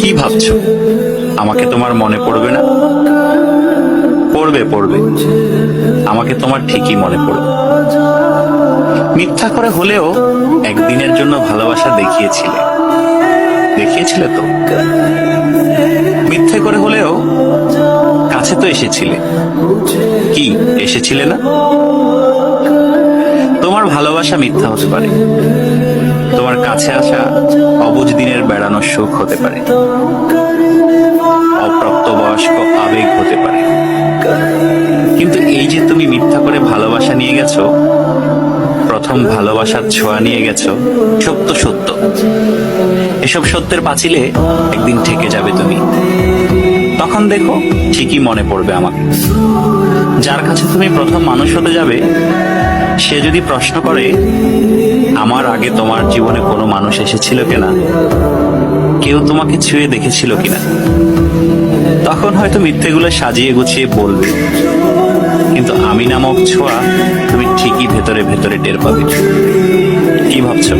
কি ভাবছো আমাকে তোমার মনে পড়বে না? পড়বে পড়বে, আমাকে তোমার ঠিকই মনে পড়বে। মিথ্যা করে হলেও একদিনের জন্য ভালোবাসা দেখিয়েছিলে, দেখিয়েছিলে তো। মিথ্যে করে হলেও কাছে তো এসেছিলে, কি এসেছিলে না? তোমার ভালোবাসা মিথ্যা হতে পারে, তোমার কাছে আসা অবুঝ দিনের বেড়ানোর সুখ হতে পারে, অপ্রাপ্তবয়স্ক আবেগ হতে পারে। কিন্তু এই যে তুমি মিথ্যা করে ভালোবাসা নিয়ে গেছো, প্রথম ভালোবাসার ছোঁয়া নিয়ে গেছো, সত্য সত্য। এসব সত্যের পাঁচিলে একদিন ঠেকে যাবে তুমি। তখন দেখো ঠিকই মনে পড়বে আমাকে। যার কাছে তুমি প্রথম মানুষ হতে যাবে, সে যদি প্রশ্ন করে আমার আগে তোমার জীবনে কোনো মানুষ এসেছিল কিনা, কেউ তোমাকে ছুঁয়ে দেখেছিল কিনা, তখন হয়তো মিথ্যেগুলো সাজিয়ে গুছিয়ে বলবে, কিন্তু আমি নামক ছোঁয়া তুমি ঠিকই ভেতরে ভেতরে টের পাবে। কি ভাবছো?